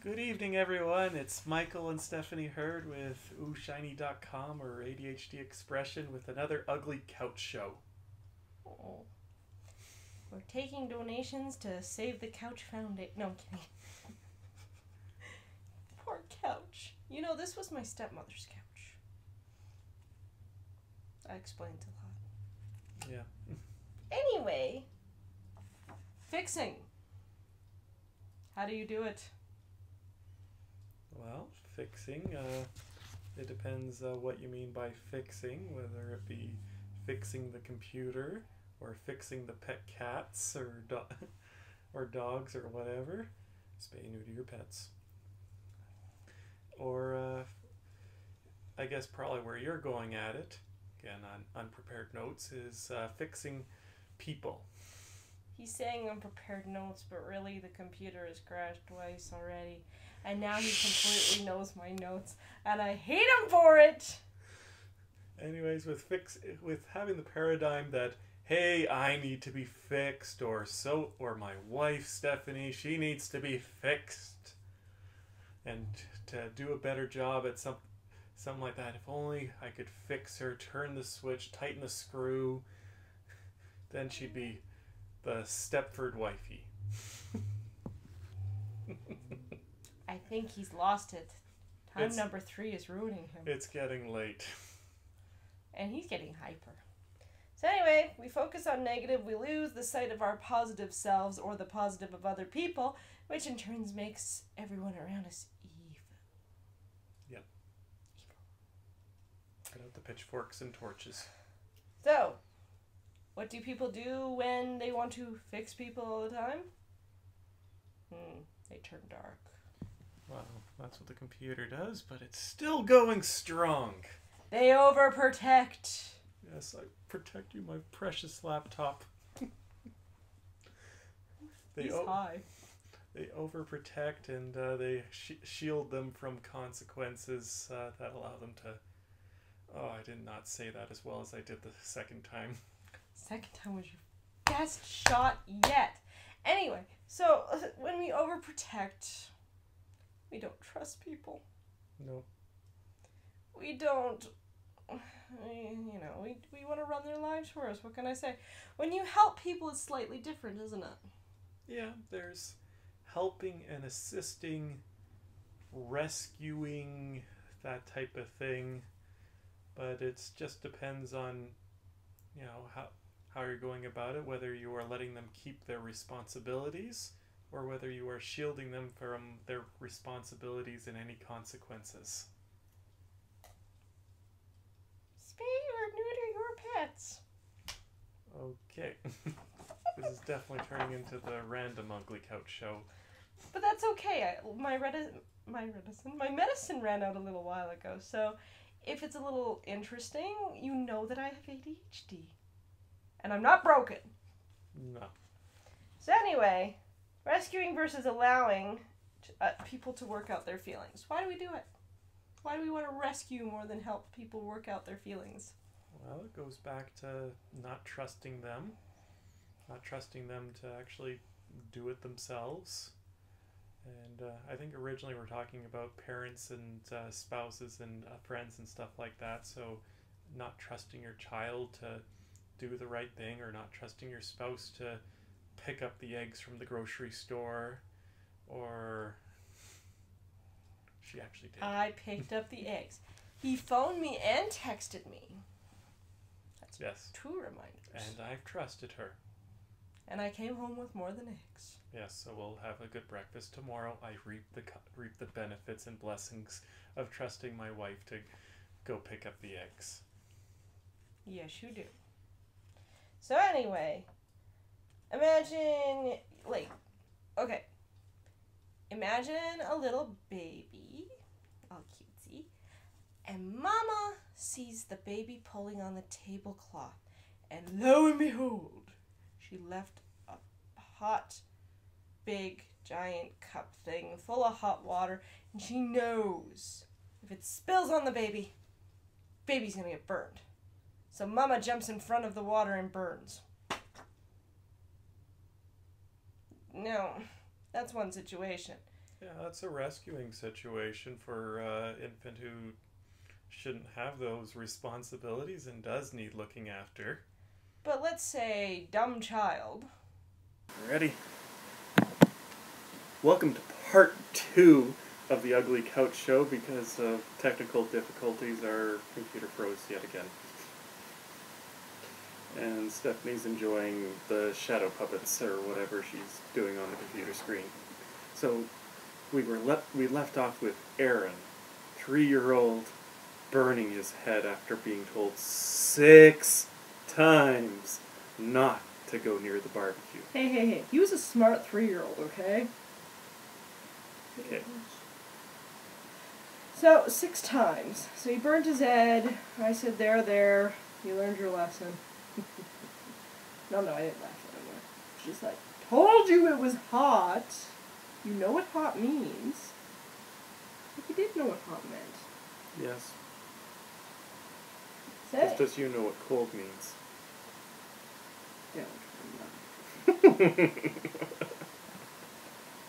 Good evening, everyone. It's Michael and Stephanie Hurd with oohshiny.com or ADHD Expression with another ugly couch show. Oh. We're taking donations to Save the Couch Foundation. No, I'm kidding. Poor couch. You know, this was my stepmother's couch. That explains a lot. Yeah. Anyway, fixing. How do you do it? Well, fixing, it depends what you mean by fixing, whether it be fixing the computer or fixing the pet cats or dogs or whatever. Spay neuter your pets. Or I guess probably where you're going at it, again on unprepared notes, is fixing people. He's saying unprepared notes, but really the computer has crashed twice already. And now he completely knows my notes, and I hate him for it! Anyways, with having the paradigm that, hey, I need to be fixed, or my wife, Stephanie, she needs to be fixed. And to do a better job at something like that, if only I could fix her, turn the switch, tighten the screw, then she'd be the Stepford wifey. I think he's lost it. Number 3 is ruining him. It's getting late. And he's getting hyper. So anyway, we focus on negative, we lose the sight of our positive selves or the positive of other people, which in turn makes everyone around us evil. Yep. Get out the pitchforks and torches. So, what do people do when they want to fix people all the time? They turn dark. Well, that's what the computer does, but it's still going strong. They overprotect. Yes, I protect you, my precious laptop. He's high. They overprotect and they shield them from consequences that allow them to... Oh, I did not say that as well as I did the second time. Second time was your best shot yet. Anyway, so when we overprotect, we don't trust people. No. We don't, we want to run their lives for us. What can I say? When you help people, it's slightly different, isn't it? Yeah, there's helping and assisting, rescuing, that type of thing. But it just depends on, how you're going about it, whether you are letting them keep their responsibilities or whether you are shielding them from their responsibilities and any consequences. Spay or neuter your pets. Okay. This is definitely turning into the random ugly couch show. But that's okay. My medicine ran out a little while ago, so if it's a little interesting, you know that I have ADHD. And I'm not broken. No. So anyway, rescuing versus allowing people to work out their feelings. Why do we do it? Why do we want to rescue more than help people work out their feelings? Well, it goes back to not trusting them to actually do it themselves. And I think originally we're talking about parents and spouses and friends and stuff like that. So not trusting your child to do the right thing, or not trusting your spouse to pick up the eggs from the grocery store, or she actually did. I picked up the eggs. He phoned me and texted me. That's yes. 2 reminders. And I've trusted her. And I came home with more than eggs. Yes, so we'll have a good breakfast tomorrow. I reap the benefits and blessings of trusting my wife to go pick up the eggs. Yes, you do. So anyway, imagine a little baby, all cutesy, and Mama sees the baby pulling on the tablecloth, and lo and behold, she left a hot, big, giant cup thing full of hot water, and she knows if it spills on the baby's gonna get burned. So Mama jumps in front of the water and burns. Now, that's one situation. Yeah, that's a rescuing situation for infant who shouldn't have those responsibilities and does need looking after. But let's say dumb child. Ready? Welcome to part 2 of the Ugly Couch Show. Because of technical difficulties, our computer froze yet again. And Stephanie's enjoying the shadow puppets or whatever she's doing on the computer screen. So we left off with Aaron, 3-year-old, burning his head after being told 6 times not to go near the barbecue. Hey. He was a smart 3-year-old, okay? Okay. So, 6 times. So he burned his head. I said, there. You learned your lesson. No, I didn't laugh at him. Just like, told you it was hot. You know what hot means. Like you did know what hot meant. Yes. Say Just as you know what cold means. Don't.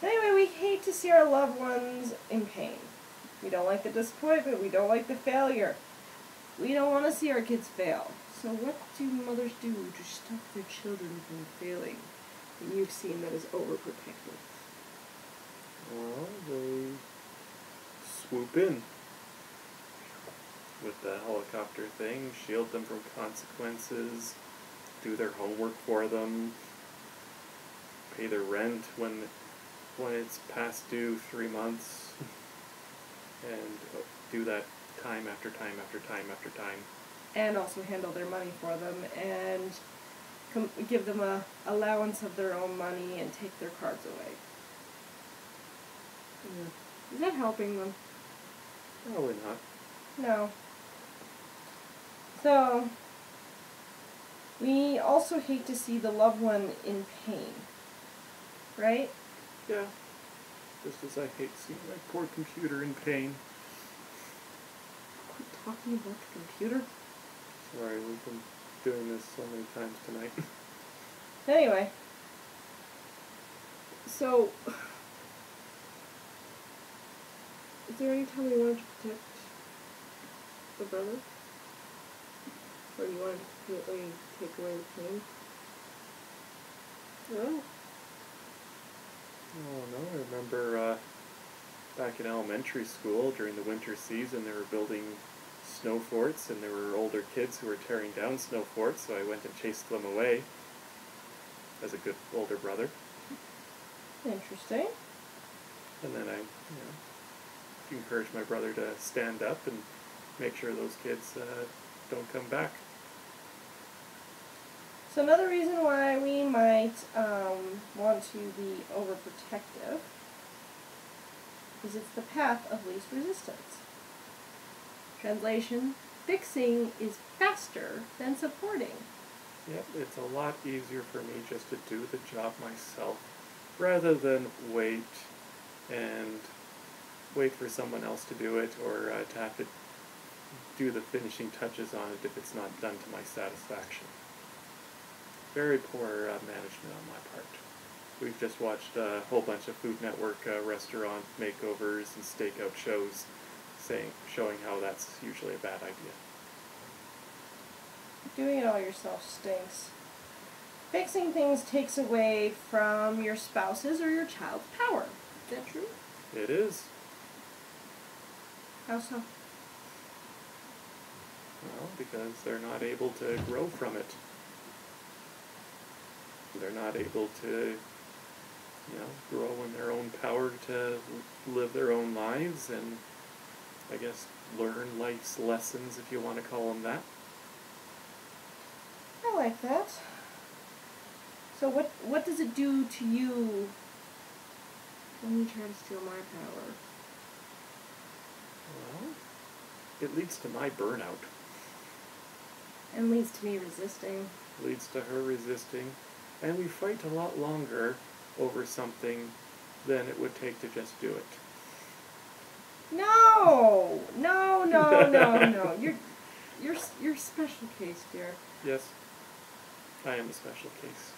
Anyway, we hate to see our loved ones in pain. We don't like the disappointment. We don't like the failure. We don't want to see our kids fail. So what do mothers do to stop their children from failing? And you've seen that as overprotective. Well, they swoop in with the helicopter thing, shield them from consequences, do their homework for them, pay their rent when it's past due 3 months, and do that time after time after time after time. And also handle their money for them and give them a allowance of their own money and take their cards away. Is that helping them? Probably not. No. So, we also hate to see the loved one in pain. Right? Yeah. Just as I hate seeing my poor computer in pain. Quit talking about the computer. Sorry, we've been doing this so many times tonight. Anyway. So, is there any time you wanted to protect the brother? Or you wanted to completely take away the pain? No. Oh no, I remember back in elementary school during the winter season they were building snow forts and there were older kids who were tearing down snow forts, so I went and chased them away as a good older brother. Interesting. And then I encouraged my brother to stand up and make sure those kids don't come back. So another reason why we might want to be overprotective is it's the path of least resistance. Translation, fixing is faster than supporting. Yep, it's a lot easier for me just to do the job myself rather than wait for someone else to do it or to have to do the finishing touches on it if it's not done to my satisfaction. Very poor management on my part. We've just watched a whole bunch of Food Network restaurant makeovers and stakeout shows showing how that's usually a bad idea. Doing it all yourself stinks. Fixing things takes away from your spouse's or your child's power. Is that true? It is. How so? Well, because they're not able to grow from it. They're not able to, grow in their own power to live their own lives and, I guess, learn life's lessons, if you want to call them that. I like that. So what does it do to you when you try to steal my power? Well, it leads to my burnout. And leads to me resisting. Leads to her resisting. And we fight a lot longer over something than it would take to just do it. No! You're a special case, dear. Yes, I am a special case.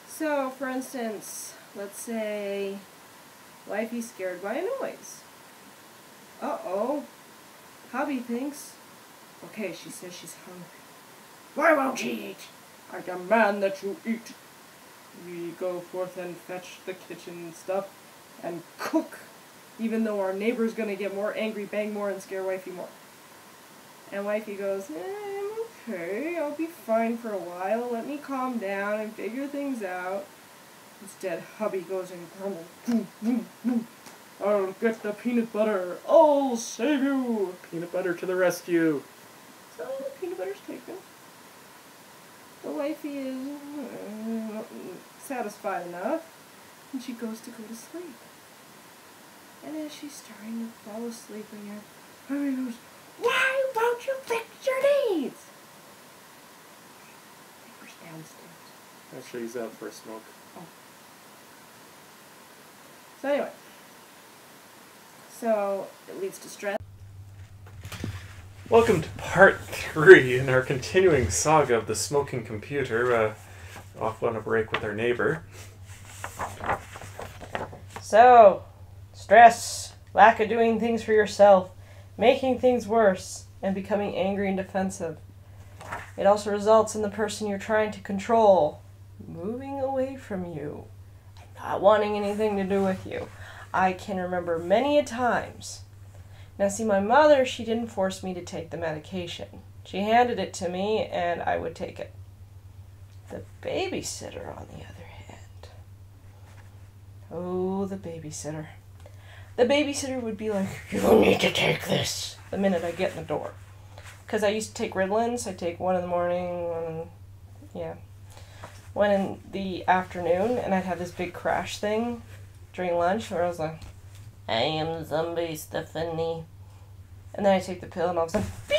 So, for instance, let's say Wifey's scared by a noise. Uh-oh. Hubby thinks. Okay, she says she's hungry. Why won't she eat? I demand that you eat. We go forth and fetch the kitchen stuff and cook, even though our neighbor's gonna get more angry, bang more, and scare Wifey more. And Wifey goes, I'm okay, I'll be fine for a while, let me calm down and figure things out. Instead, hubby goes and grumbles, boom, boom, boom. I'll get the peanut butter, I'll save you. Peanut butter to the rescue. So the peanut butter's taken. The Wifey is satisfied enough, and she goes to sleep. And as she's starting to fall asleep again, hubby goes, why won't you fix your needs? Neighbor's downstairs. Actually, he's out for a smoke. Oh. So anyway. So, it leads to stress. Welcome to part 3 in our continuing saga of the smoking computer. Off on a break with our neighbor. So, stress, lack of doing things for yourself, making things worse, and becoming angry and defensive. It also results in the person you're trying to control moving away from you and not wanting anything to do with you. I can remember many a times. Now see, my mother, she didn't force me to take the medication. She handed it to me and I would take it. The babysitter, on the other hand. Oh, the babysitter. The babysitter would be like, you need to take this, the minute I get in the door. Because I used to take Ritalins. I take one in the morning, one in the afternoon, and I'd have this big crash thing during lunch where I was like, I am zombie Stephanie. And then I take the pill and all of a sudden, bing!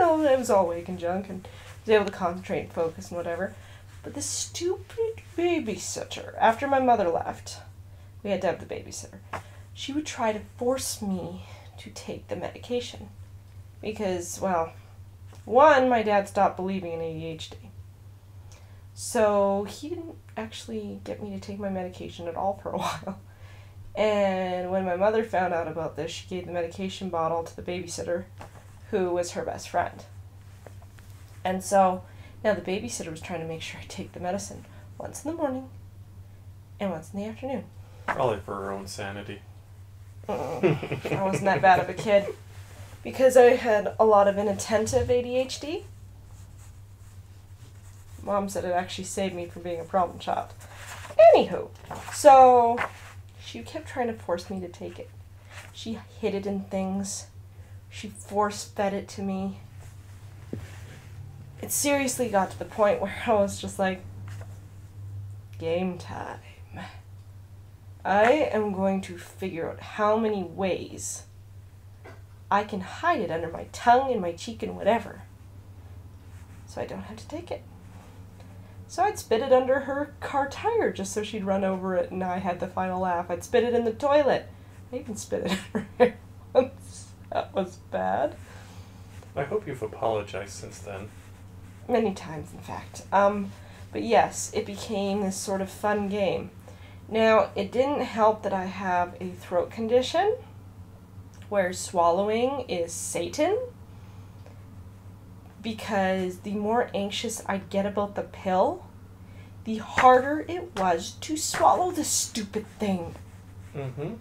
Oh, I was all awake and junk and was able to concentrate and focus and whatever. But this stupid babysitter, after my mother left, we had to have the babysitter. She would try to force me to take the medication. Because, well, one, my dad stopped believing in ADHD. So he didn't actually get me to take my medication at all for a while. And when my mother found out about this, she gave the medication bottle to the babysitter, who was her best friend. And so now the babysitter was trying to make sure I take the medicine once in the morning and once in the afternoon. Probably for her own sanity. I wasn't that bad of a kid. Because I had a lot of inattentive ADHD. Mom said it actually saved me from being a problem child. Anywho, so she kept trying to force me to take it. She hid it in things. She force-fed it to me. It seriously got to the point where I was just like, game time. I am going to figure out how many ways I can hide it under my tongue and my cheek and whatever, so I don't have to take it. So I'd spit it under her car tire just so she'd run over it and I had the final laugh. I'd spit it in the toilet. I even spit it in her hair once. That was bad. I hope you've apologized since then. Many times, in fact. But yes, it became this sort of fun game. Now, it didn't help that I have a throat condition where swallowing is Satan, because the more anxious I'd get about the pill, the harder it was to swallow the stupid thing. Mm-hmm.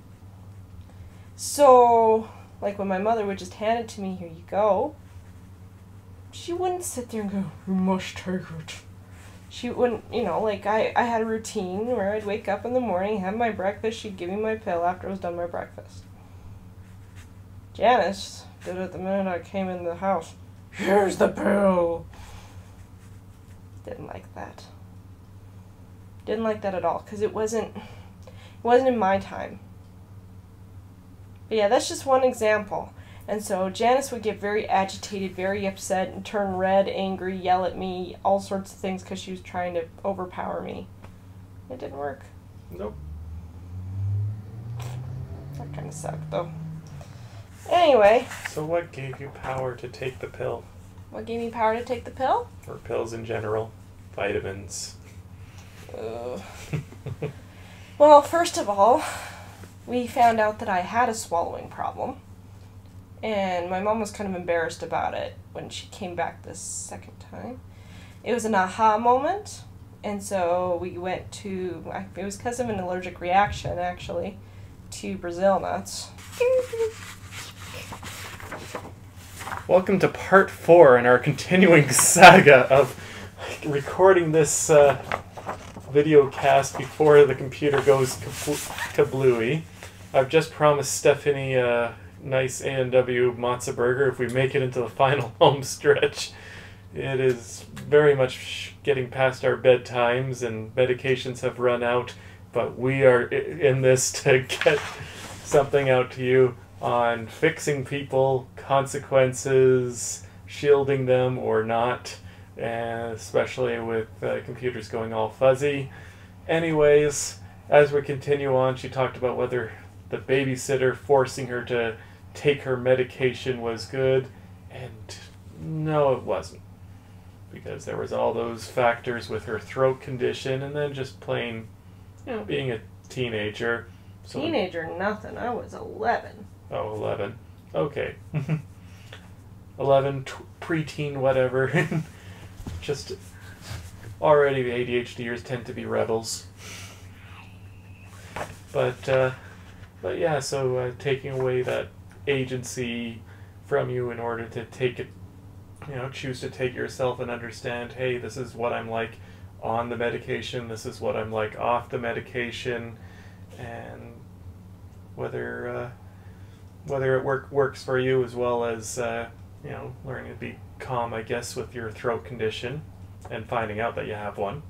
So, like when my mother would just hand it to me, here you go, she wouldn't sit there and go, you must take it. She wouldn't, like I had a routine where I'd wake up in the morning, have my breakfast, she'd give me my pill after I was done my breakfast. Janice did it the minute I came in the house. Here's the pill. Didn't like that. Didn't like that at all, because it wasn't in my time. But yeah, that's just one example. And so Janice would get very agitated, very upset, and turn red, angry, yell at me, all sorts of things because she was trying to overpower me. It didn't work. Nope. That kind of sucked, though. Anyway. So what gave you power to take the pill? What gave me power to take the pill? Or pills in general. Vitamins. Well, first of all, we found out that I had a swallowing problem. And my mom was kind of embarrassed about it when she came back the second time. It was an aha moment. And so we went to, it was because of an allergic reaction, actually, to Brazil nuts. Welcome to part 4 in our continuing saga of recording this video cast before the computer goes kablooey. I've just promised Stephanie a nice A&W Mozza burger if we make it into the final home stretch. It is very much getting past our bedtimes and medications have run out, but we are in this to get something out to you on fixing people, consequences, shielding them or not, and especially with computers going all fuzzy. Anyways, as we continue on, she talked about whether the babysitter forcing her to take her medication was good, and no, it wasn't. Because there was all those factors with her throat condition and then just plain, being a teenager. So Teenager, nothing. I was 11. Oh, 11. Okay. 11, preteen, whatever. Just already the ADHDers tend to be rebels. But yeah, so taking away that agency from you in order to take it, choose to take yourself and understand, hey, this is what I'm like on the medication, this is what I'm like off the medication, and whether it works for you, as well as learning to be calm, I guess, with your throat condition and finding out that you have one.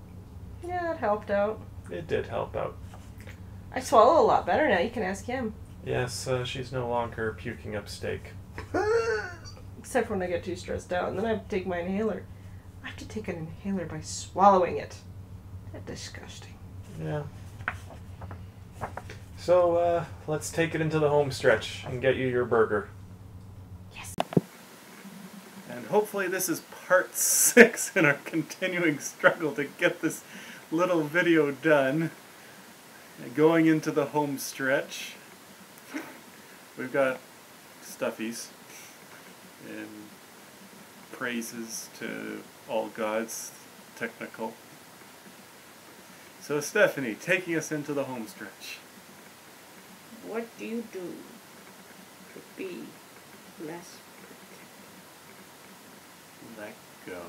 Yeah, it helped out. It did help out. I swallow a lot better now. You can ask him. Yes, she's no longer puking up steak. Except when I get too stressed out, and then I have to take my inhaler. I have to take an inhaler by swallowing it. That's disgusting. Yeah. So, let's take it into the home stretch and get you your burger. Yes. And hopefully this is part 6 in our continuing struggle to get this little video done. Going into the home stretch, we've got stuffies and praises to all gods, technical. So Stephanie, taking us into the home stretch. What do you do to be less protected? Let go.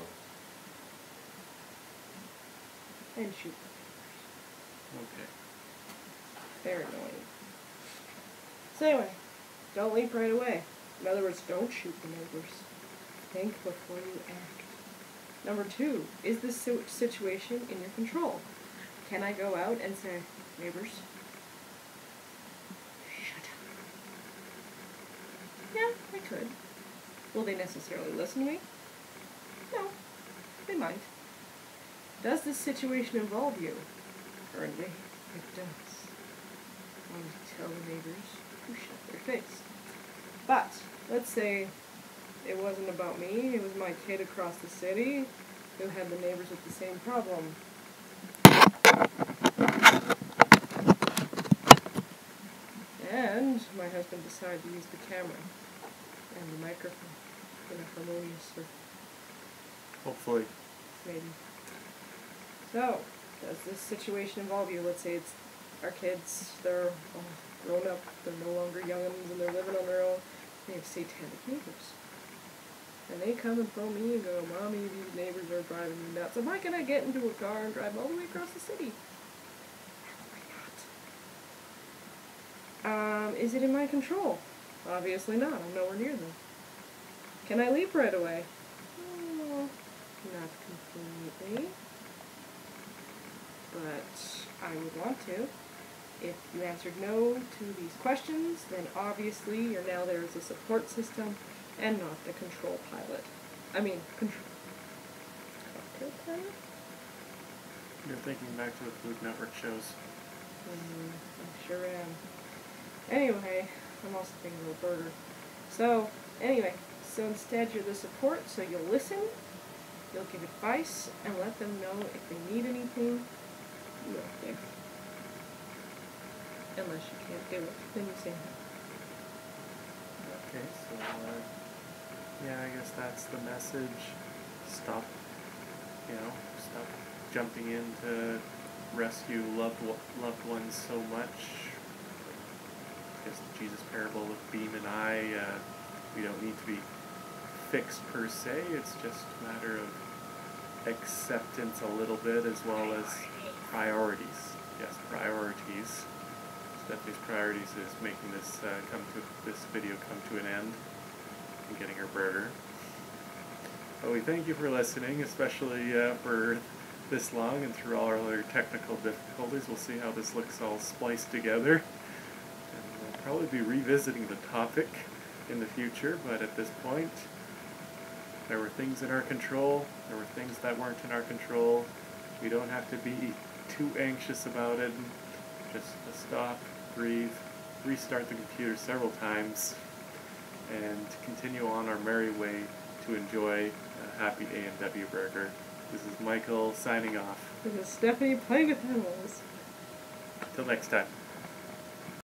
And shoot. Okay. They're annoying. So anyway, don't leap right away. In other words, don't shoot the neighbors. Think before you act. Number 2, is this situation in your control? Can I go out and say, neighbors, shut up? Yeah, I could. Will they necessarily listen to me? No, they might. Does this situation involve you? Currently, it does. I want to tell the neighbors to shut their face. But, let's say it wasn't about me, it was my kid across the city who had the neighbors with the same problem. And my husband decided to use the camera and the microphone in a harmonious way. Hopefully. Maybe. So, does this situation involve you? Let's say it's our kids, they're all grown up, they're no longer young'uns and they're living on their own. They have satanic neighbors. And they come and phone me and go, Mommy, these neighbors are driving me nuts. Am I going to get into a car and drive all the way across the city? Probably not. Is it in my control? Obviously not. I'm nowhere near them. Can I leap right away? Not completely. But I would want to. If you answered no to these questions, then obviously you're now there as a support system and not the control pilot. Cocktail pilot? You're thinking back to the Food Network shows. I sure am. Anyway, I'm also thinking of a burger. So, anyway, instead you're the support, so you'll listen, you'll give advice, and let them know if they need anything, you're there. Unless you can't do it, then you say no. Okay, so yeah, I guess that's the message. Stop, stop jumping in to rescue loved ones so much. I guess the Jesus parable of beam and eye, we don't need to be fixed per se, it's just a matter of acceptance a little bit as well as priorities. Yes, priorities. Stephanie's priorities is making this video come to an end and getting her burger. But we thank you for listening, especially for this long and through all our other technical difficulties. We'll see how this looks all spliced together. And we'll probably be revisiting the topic in the future, but at this point, there were things in our control, there were things that weren't in our control. We don't have to be too anxious about it. Just stop, breathe, restart the computer several times, and continue on our merry way to enjoy a happy A&W burger. This is Michael signing off. This is Stephanie playing with animals. Till next time.